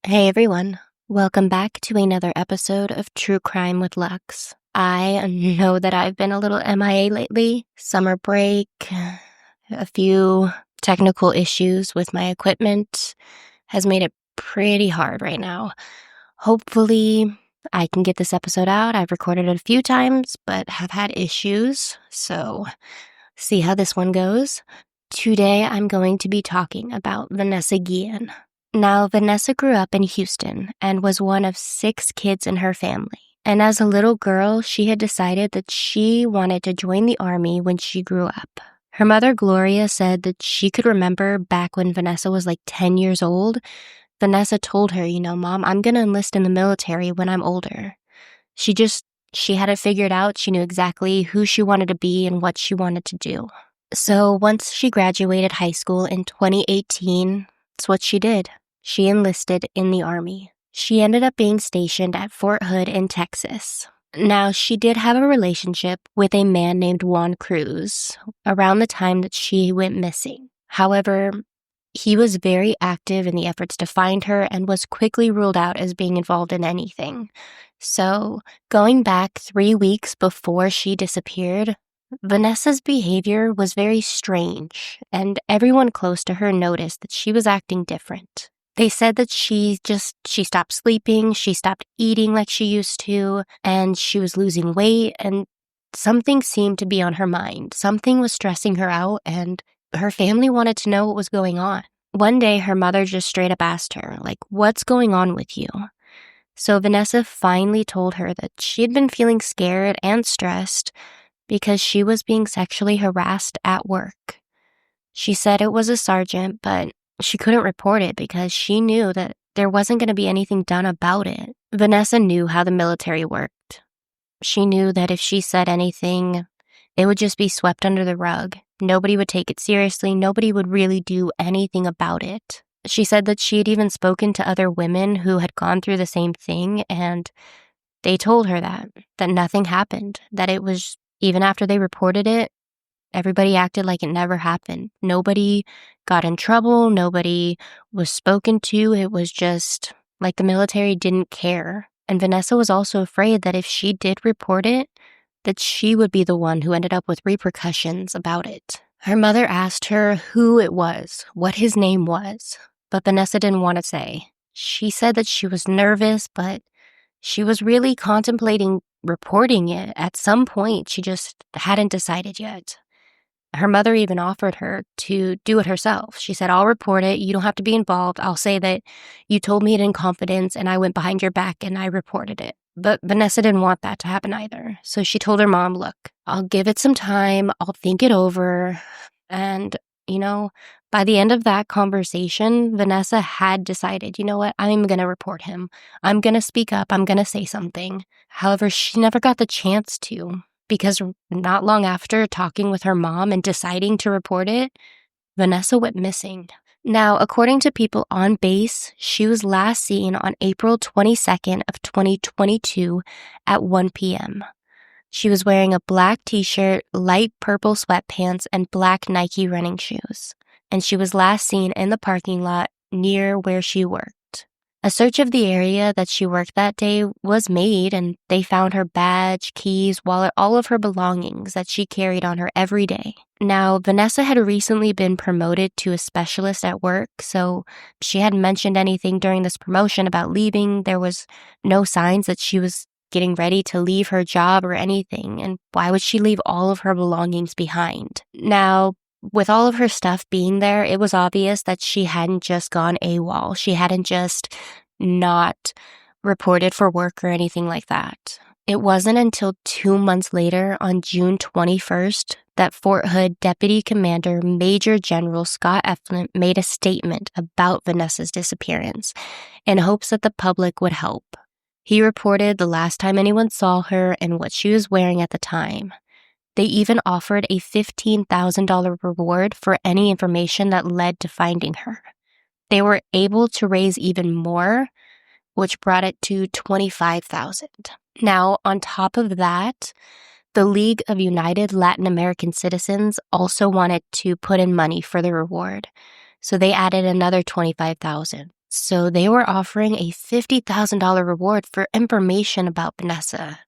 Hey everyone, welcome back to another episode of True Crime with Lux. I know that I've been a little MIA lately. Summer break, a few technical issues with my equipment has made it pretty hard right now. Hopefully, I can get this episode out. I've recorded it a few times, but have had issues, so see how this one goes. Today, I'm going to be talking about Vanessa Guillen. Now, Vanessa grew up in Houston and was one of 6 kids in her family. And as a little girl, she had decided that she wanted to join the army when she grew up. Her mother, Gloria, said that she could remember back when Vanessa was like 10 years old. Vanessa told her, Mom, I'm going to enlist in the military when I'm older. She had it figured out. She knew exactly who she wanted to be and what she wanted to do. So once she graduated high school in 2018, that's what she did. She enlisted in the Army. She ended up being stationed at Fort Hood in Texas. Now, she did have a relationship with a man named Juan Cruz around the time that she went missing. However, he was very active in the efforts to find her and was quickly ruled out as being involved in anything. So, going back 3 weeks before she disappeared, Vanessa's behavior was very strange, and everyone close to her noticed that she was acting different. They said that she stopped sleeping, she stopped eating like she used to, and she was losing weight, and something seemed to be on her mind. Something was stressing her out, and her family wanted to know what was going on. One day, her mother just straight up asked her, what's going on with you? So Vanessa finally told her that she had been feeling scared and stressed because she was being sexually harassed at work. She said it was a sergeant, but she couldn't report it because she knew that there wasn't going to be anything done about it. Vanessa knew how the military worked. She knew that if she said anything, it would just be swept under the rug. Nobody would take it seriously. Nobody would really do anything about it. She said that she had even spoken to other women who had gone through the same thing, and they told her that nothing happened, that it was, even after they reported it, everybody acted like it never happened. Nobody got in trouble. Nobody was spoken to. It was just like the military didn't care. And Vanessa was also afraid that if she did report it, that she would be the one who ended up with repercussions about it. Her mother asked her who it was, what his name was, but Vanessa didn't want to say. She said that she was nervous, but she was really contemplating reporting it. At some point, she just hadn't decided yet. Her mother even offered her to do it herself. She said, I'll report it. You don't have to be involved. I'll say that you told me it in confidence and I went behind your back and I reported it. But Vanessa didn't want that to happen either. So she told her mom, look, I'll give it some time. I'll think it over. And, by the end of that conversation, Vanessa had decided, you know what, I'm going to report him. I'm going to speak up. I'm going to say something. However, she never got the chance to. Because not long after talking with her mom and deciding to report it, Vanessa went missing. Now, according to people on base, she was last seen on April 22nd of 2022 at 1 p.m. She was wearing a black t-shirt, light purple sweatpants, and black Nike running shoes. And she was last seen in the parking lot near where she worked. A search of the area that she worked that day was made, and they found her badge, keys, wallet, all of her belongings that she carried on her every day. Now, Vanessa had recently been promoted to a specialist at work, so she hadn't mentioned anything during this promotion about leaving. There was no signs that she was getting ready to leave her job or anything, and why would she leave all of her belongings behind? Now, with all of her stuff being there, it was obvious that she hadn't just gone AWOL. She hadn't just not reported for work or anything like that. It wasn't until 2 months later, on June 21st, that Fort Hood Deputy Commander Major General Scott Eflin made a statement about Vanessa's disappearance in hopes that the public would help. He reported the last time anyone saw her and what she was wearing at the time. They even offered a $15,000 reward for any information that led to finding her. They were able to raise even more, which brought it to $25,000. Now, on top of that, the League of United Latin American Citizens also wanted to put in money for the reward. So they added another $25,000. So they were offering a $50,000 reward for information about Vanessa.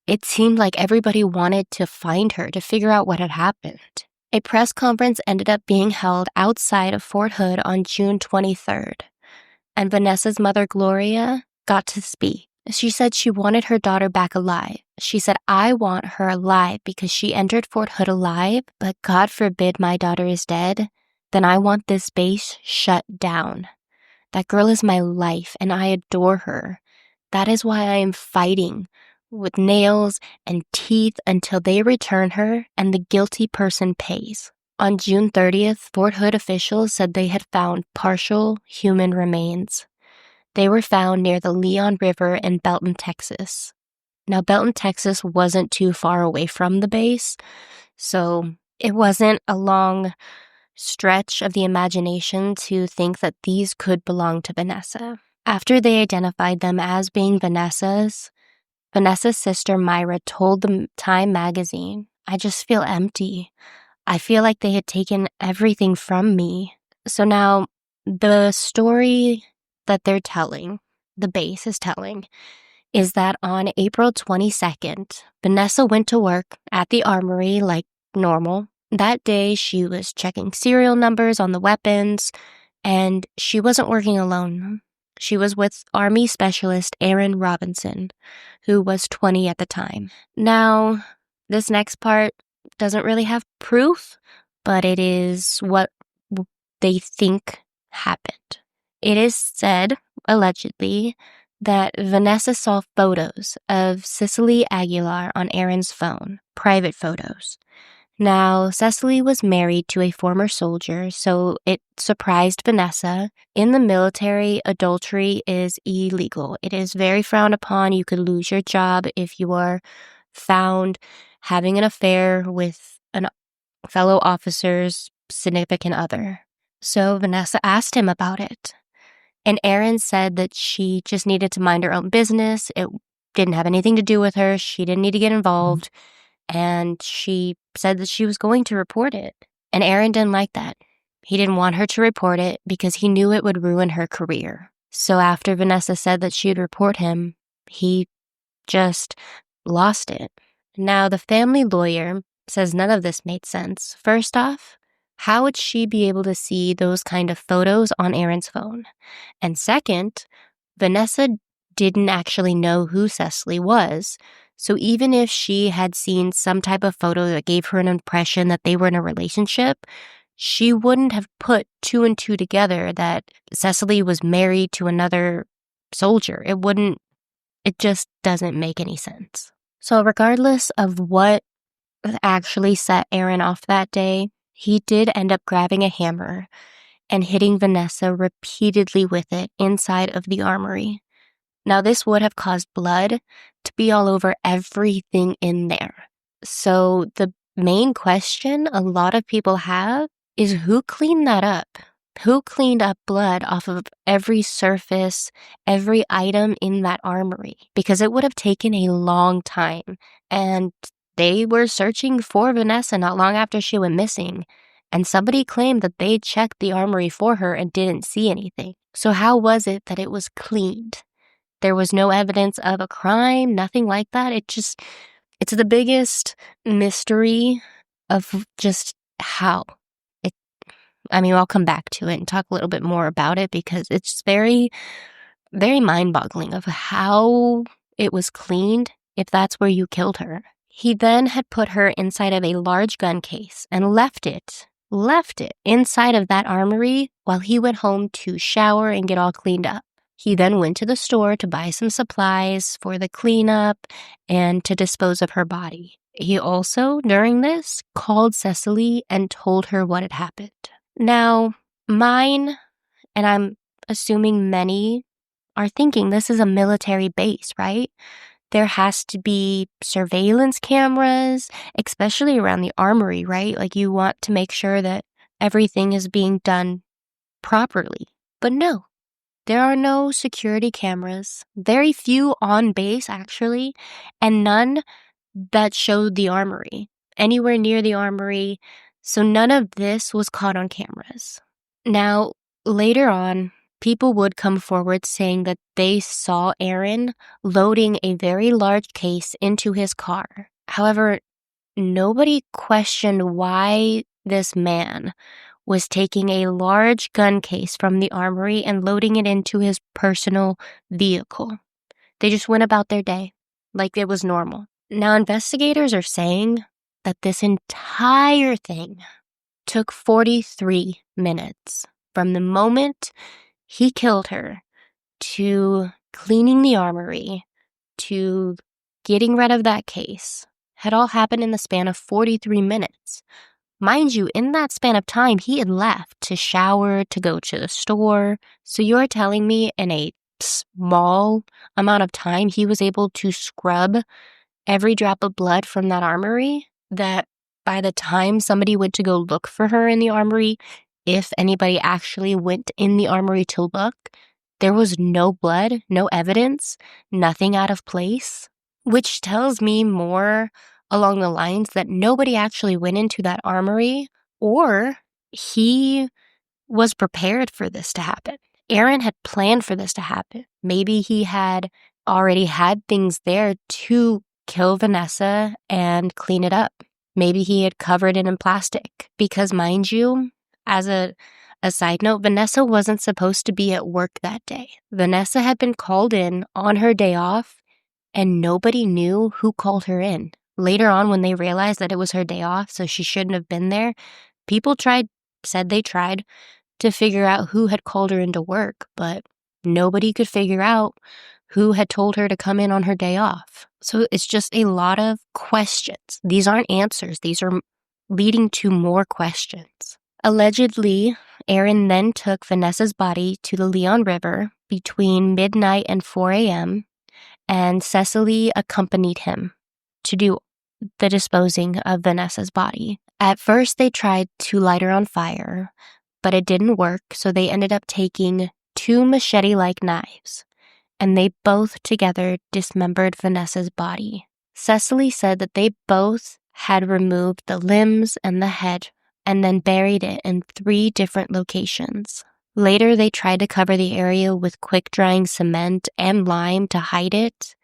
It seemed like everybody wanted to find her to figure out what had happened. A press conference ended up being held outside of Fort Hood on June 23rd, and Vanessa's mother, Gloria, got to speak. She said she wanted her daughter back alive. She said, "I want her alive because she entered Fort Hood alive, but God forbid my daughter is dead, then I want this base shut down. That girl is my life, and I adore her. That is why I am fighting with nails and teeth until they return her and the guilty person pays." On June 30th, Fort Hood officials said they had found partial human remains. They were found near the Leon River in Belton, Texas. Now, Belton, Texas wasn't too far away from the base, so it wasn't a long stretch of the imagination to think that these could belong to Vanessa. After they identified them as being Vanessa's sister Myra told the Time magazine, "I just feel empty. I feel like they had taken everything from me." So now the story that they're telling, the base is telling, is that on April 22nd, Vanessa went to work at the armory like normal. That day, she was checking serial numbers on the weapons, and she wasn't working alone. She was with Army Specialist Aaron Robinson, who was 20 at the time. Now, this next part doesn't really have proof, but it is what they think happened. It is said, allegedly, that Vanessa saw photos of Cecily Aguilar on Aaron's phone, private photos. Now, Cecily was married to a former soldier, so it surprised Vanessa. In the military, adultery is illegal. It is very frowned upon. You could lose your job if you are found having an affair with a fellow officer's significant other. So Vanessa asked him about it. And Aaron said that she just needed to mind her own business. It didn't have anything to do with her. She didn't need to get involved. And she said that she was going to report it. And Aaron didn't like that. He didn't want her to report it because he knew it would ruin her career. So after Vanessa said that she'd report him, he just lost it. Now, the family lawyer says none of this made sense. First off, how would she be able to see those kind of photos on Aaron's phone? And second, Vanessa didn't actually know who Cecily was. So even if she had seen some type of photo that gave her an impression that they were in a relationship, she wouldn't have put two and two together that Cecily was married to another soldier. It just doesn't make any sense. So regardless of what actually set Aaron off that day, he did end up grabbing a hammer and hitting Vanessa repeatedly with it inside of the armory. Now, this would have caused blood to be all over everything in there. So the main question a lot of people have is who cleaned that up? Who cleaned up blood off of every surface, every item in that armory? Because it would have taken a long time. And they were searching for Vanessa not long after she went missing. And somebody claimed that they checked the armory for her and didn't see anything. So how was it that it was cleaned? There was no evidence of a crime, nothing like that. It's the biggest mystery of just how. I'll come back to it and talk a little bit more about it because it's very, very mind-boggling of how it was cleaned if that's where you killed her. He then had put her inside of a large gun case and left it inside of that armory while he went home to shower and get all cleaned up. He then went to the store to buy some supplies for the cleanup and to dispose of her body. He also, during this, called Cecily and told her what had happened. Now, mine, and I'm assuming many, are thinking this is a military base, right? There has to be surveillance cameras, especially around the armory, right? Like you want to make sure that everything is being done properly. But no, there are no security cameras, very few on base actually, and none that showed the armory, anywhere near the armory. So none of this was caught on cameras. Now, later on, people would come forward saying that they saw Aaron loading a very large case into his car. However, nobody questioned why this man was taking a large gun case from the armory and loading it into his personal vehicle. They just went about their day like it was normal. Now, investigators are saying that this entire thing took 43 minutes from the moment he killed her to cleaning the armory to getting rid of that case had all happened in the span of 43 minutes. Mind you, in that span of time, he had left to shower, to go to the store. So you're telling me in a small amount of time, he was able to scrub every drop of blood from that armory, that by the time somebody went to go look for her in the armory, if anybody actually went in the armory to look, there was no blood, no evidence, nothing out of place, which tells me more along the lines that nobody actually went into that armory, or he was prepared for this to happen. Aaron had planned for this to happen. Maybe he had already had things there to kill Vanessa and clean it up. Maybe he had covered it in plastic. Because mind you, as a side note, Vanessa wasn't supposed to be at work that day. Vanessa had been called in on her day off, and nobody knew who called her in. Later on, when they realized that it was her day off, so she shouldn't have been there, people said they tried to figure out who had called her into work, but nobody could figure out who had told her to come in on her day off. So it's just a lot of questions. These aren't answers. These are leading to more questions. Allegedly, Aaron then took Vanessa's body to the Leon River between midnight and 4 a.m., and Cecily accompanied him to do the disposing of Vanessa's body. At first, they tried to light her on fire, but it didn't work, so they ended up taking 2 machete-like knives, and they both together dismembered Vanessa's body. Cecily said that they both had removed the limbs and the head and then buried it in 3 different locations. Later, they tried to cover the area with quick-drying cement and lime to hide it,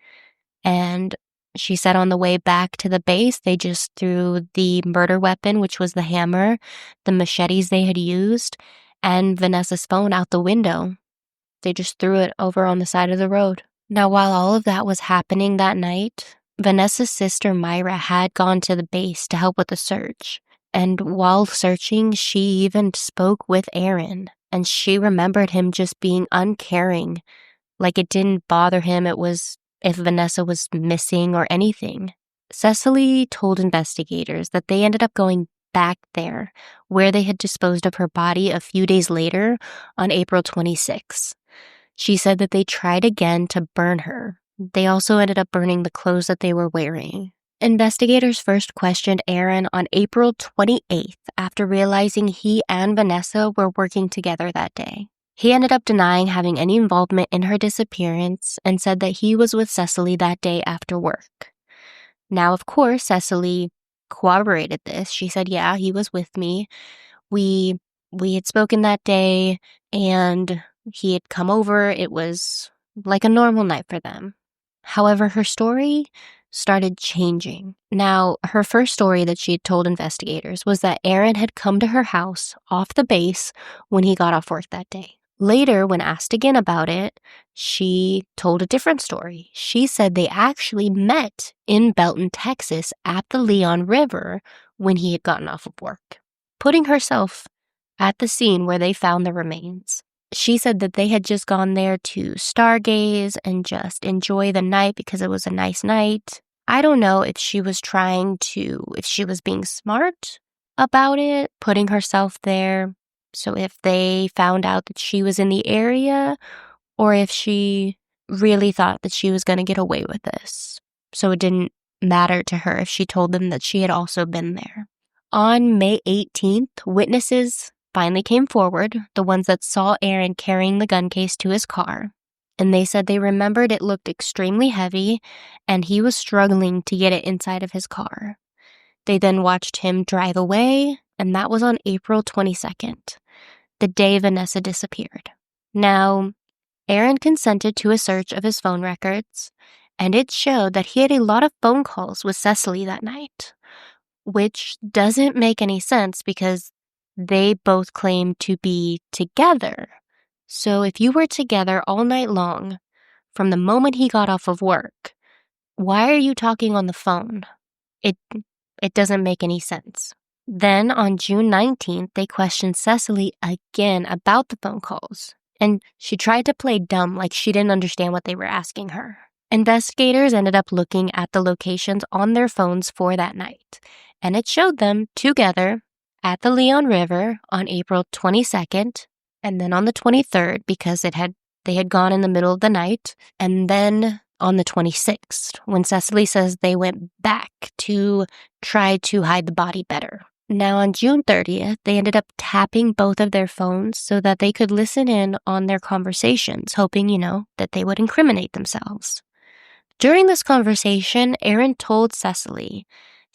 and she said on the way back to the base, they just threw the murder weapon, which was the hammer, the machetes they had used, and Vanessa's phone out the window. They just threw it over on the side of the road. Now, while all of that was happening that night, Vanessa's sister Myra had gone to the base to help with the search. And while searching, she even spoke with Aaron, and she remembered him just being uncaring, like it didn't bother him. It was if Vanessa was missing or anything. Cecily told investigators that they ended up going back there where they had disposed of her body a few days later on April 26. She said that they tried again to burn her. They also ended up burning the clothes that they were wearing. Investigators first questioned Aaron on April 28th after realizing he and Vanessa were working together that day. He ended up denying having any involvement in her disappearance and said that he was with Cecily that day after work. Now, of course, Cecily corroborated this. She said, yeah, he was with me. We had spoken that day, and he had come over. It was like a normal night for them. However, her story started changing. Now, her first story that she had told investigators was that Aaron had come to her house off the base when he got off work that day. Later, when asked again about it, she told a different story. She said they actually met in Belton, Texas at the Leon River when he had gotten off of work, putting herself at the scene where they found the remains. She said that they had just gone there to stargaze and just enjoy the night because it was a nice night. I don't know if she was being smart about it, putting herself there. So if they found out that she was in the area, or if she really thought that she was going to get away with this. So it didn't matter to her if she told them that she had also been there. On May 18th, witnesses finally came forward, the ones that saw Aaron carrying the gun case to his car. And they said they remembered it looked extremely heavy and he was struggling to get it inside of his car. They then watched him drive away, and that was on April 22nd. The day Vanessa disappeared. Now, Aaron consented to a search of his phone records, and it showed that he had a lot of phone calls with Cecily that night, which doesn't make any sense because they both claimed to be together. So if you were together all night long, from the moment he got off of work, why are you talking on the phone? It doesn't make any sense. Then on June 19th, they questioned Cecily again about the phone calls, and she tried to play dumb like she didn't understand what they were asking her. Investigators ended up looking at the locations on their phones for that night, and it showed them together at the Leon River on April 22nd, and then on the 23rd because they had gone in the middle of the night, and then on the 26th, when Cecily says they went back to try to hide the body better. Now, on June 30th, they ended up tapping both of their phones so that they could listen in on their conversations, hoping, that they would incriminate themselves. During this conversation, Aaron told Cecily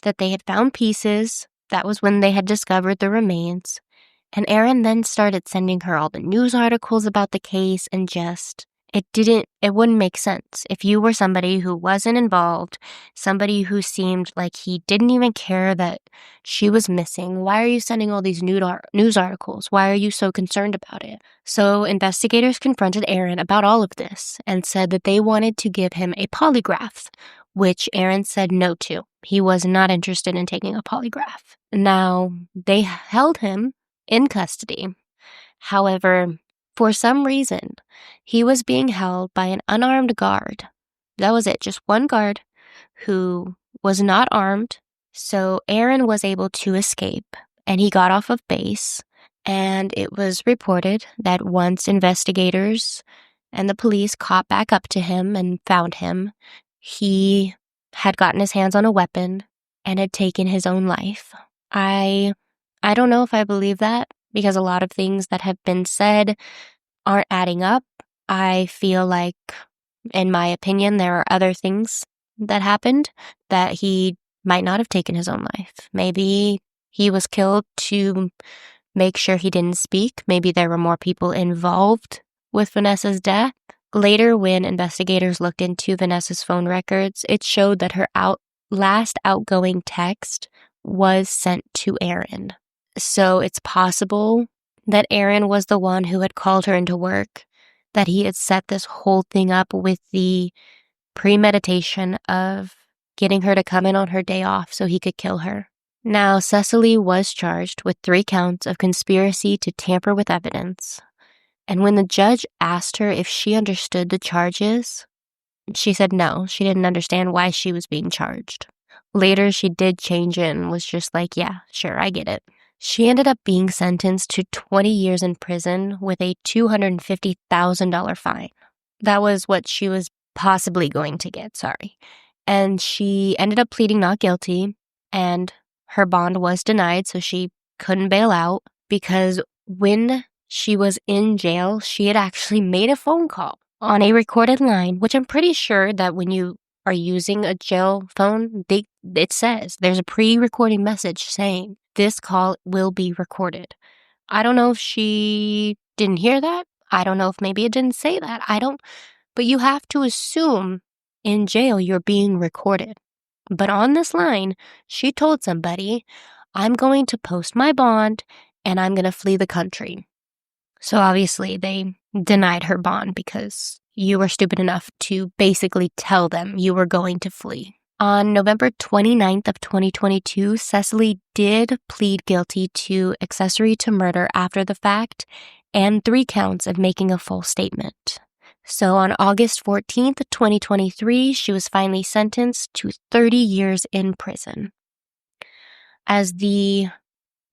that they had found pieces. That was when they had discovered the remains. And Aaron then started sending her all the news articles about the case, and it wouldn't make sense. If you were somebody who wasn't involved, somebody who seemed like he didn't even care that she was missing, why are you sending all these news articles? Why are you so concerned about it? So investigators confronted Aaron about all of this and said that they wanted to give him a polygraph, which Aaron said no to. He was not interested in taking a polygraph. Now, they held him in custody. However, for some reason, he was being held by an unarmed guard. That was it, just one guard who was not armed. So Aaron was able to escape, and he got off of base. And it was reported that once investigators and the police caught back up to him and found him, he had gotten his hands on a weapon and had taken his own life. I don't know if I believe that, because a lot of things that have been said aren't adding up. I feel like, in my opinion, there are other things that happened that he might not have taken his own life. Maybe he was killed to make sure he didn't speak. Maybe there were more people involved with Vanessa's death. Later, when investigators looked into Vanessa's phone records, it showed that her last outgoing text was sent to Aaron. So it's possible that Aaron was the one who had called her into work, that he had set this whole thing up with the premeditation of getting her to come in on her day off so he could kill her. Now, Cecily was charged with 3 counts of conspiracy to tamper with evidence. And when the judge asked her if she understood the charges, she said no, she didn't understand why she was being charged. Later, she did change it and was just like, yeah, sure, I get it. She ended up being sentenced to 20 years in prison with a $250,000 fine. That was what she was possibly going to get, sorry. And she ended up pleading not guilty, and her bond was denied, so she couldn't bail out, because when she was in jail, she had actually made a phone call on a recorded line, which I'm pretty sure that when you are using a jail phone, it says there's a pre-recording message saying this call will be recorded. I don't know if she didn't hear that. I don't know if maybe it didn't say that. But you have to assume in jail you're being recorded. But on this line, she told somebody, I'm going to post my bond and I'm going to flee the country. So obviously they denied her bond because you were stupid enough to basically tell them you were going to flee. On November 29th of 2022, Cecily did plead guilty to accessory to murder after the fact and 3 counts of making a false statement. So on August 14th, 2023, she was finally sentenced to 30 years in prison. As the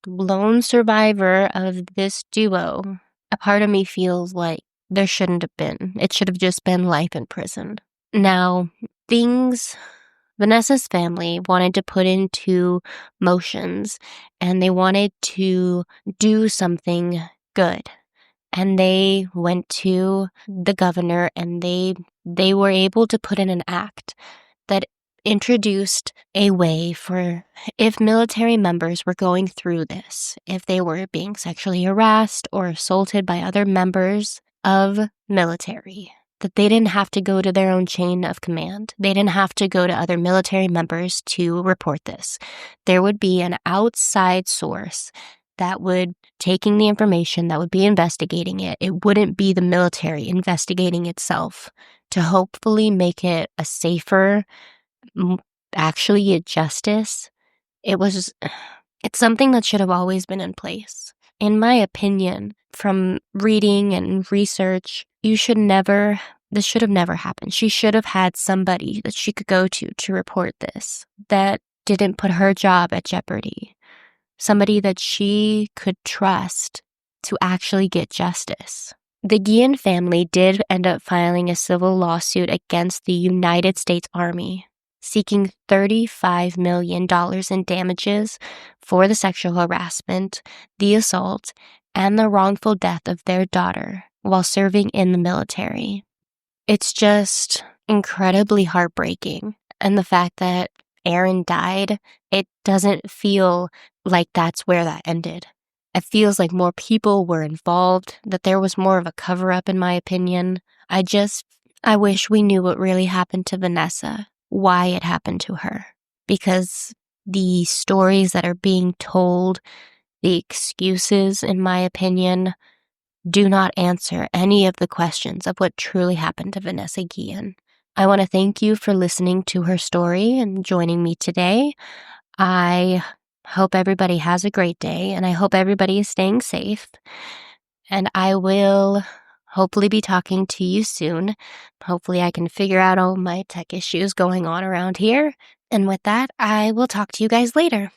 lone survivor of this duo, a part of me feels like there shouldn't have been. It should have just been life in prison. Now, Vanessa's family wanted to put into motions, and they wanted to do something good. And they went to the governor, and they were able to put in an act that introduced a way for, if military members were going through this, if they were being sexually harassed or assaulted by other members, of military, that they didn't have to go to their own chain of command. They didn't have to go to other military members to report this. There would be an outside source that would taking the information, that would be investigating it. It wouldn't be the military investigating itself to hopefully make it a safer, actually a justice. It's something that should have always been in place. In my opinion, from reading and research, this should have never happened. She should have had somebody that she could go to report this, that didn't put her job at jeopardy. Somebody that she could trust to actually get justice. The Guillen family did end up filing a civil lawsuit against the United States Army, seeking $35 million in damages for the sexual harassment, the assault, and the wrongful death of their daughter while serving in the military. It's just incredibly heartbreaking. And the fact that Aaron died, it doesn't feel like that's where that ended. It feels like more people were involved, that there was more of a cover-up, in my opinion. I wish we knew what really happened to Vanessa, why it happened to her. Because the stories that are being told, the excuses, in my opinion, do not answer any of the questions of what truly happened to Vanessa Guillen. I want to thank you for listening to her story and joining me today. I hope everybody has a great day, and I hope everybody is staying safe. And I will hopefully be talking to you soon. Hopefully I can figure out all my tech issues going on around here. And with that, I will talk to you guys later.